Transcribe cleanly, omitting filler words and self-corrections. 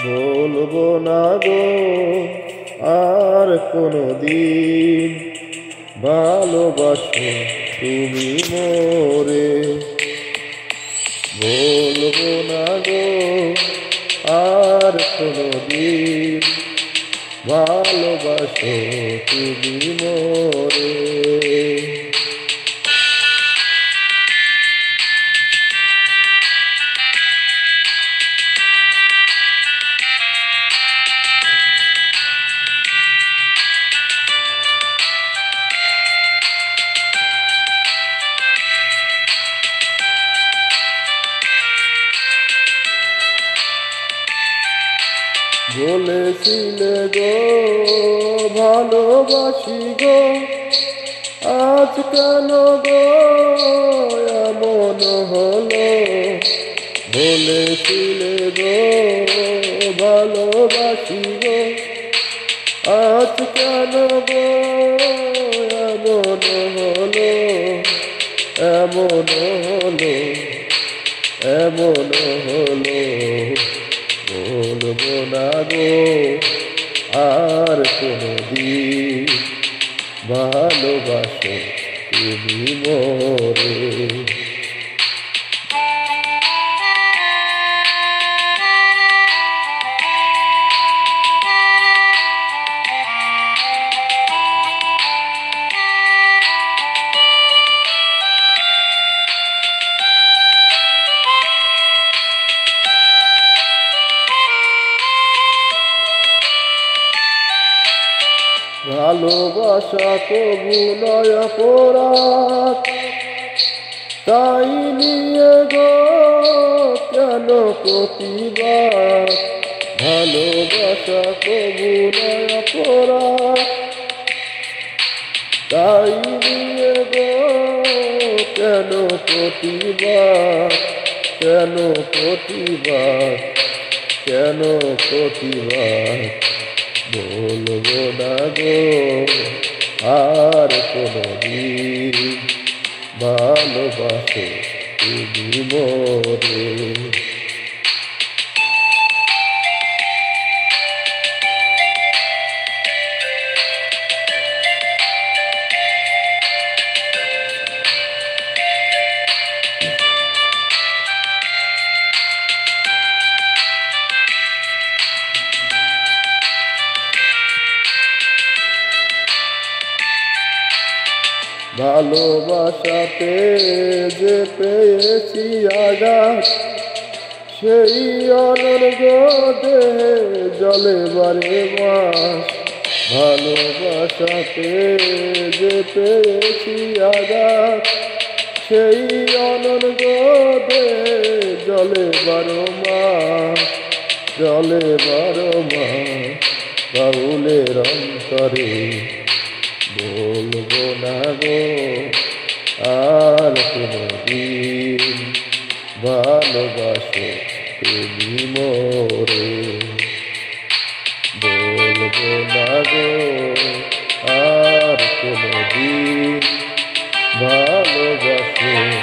বলবো না গো আর কোনদিন ভালোবাসো তুমি মোরে। বলবো না গো আর কোনদিন ভালোবাসো তুমি মোরে। বলেছিলে গো ভালোবাসি গো, আজ কেন গো এমন হলো। বলেছিলে গো ভালোবাসি গো, আজ কেন গো এমন হলো। এমন হলো, এমন হলো। বলবো না গো আর কোনদিন ভালোবাসো তুমি মোরে। ভালোবাসা কবু নয় অপরাধ, তাই নিয়ে গো কেন প্রতিবাদ। ভালোবাসা কবু নয় অপরাধ, তাই নিয়ে গো কেন প্রতিবাদ। কেন প্রতিবাদ, কেন প্রতিবাদ। বলবো না গো আর কোনদিন ভালোবাসো তুমি মোরে। ভালোবাসাতে যে পেয়েছি আঘাত, সেই অনর্গ দেহে জলে বারে মাস। ভালোবাসাতে যে পেয়েছি আঘাত, সেই অনর্গ দেহে জলে 12 মাস। জলে 12 মাস বাউলের অন্তরে। বলবো না গো আর কোনদিন ভালোবাসো তুমি মোরে। বলবো না গো আর কোনদিন ভালোবাসো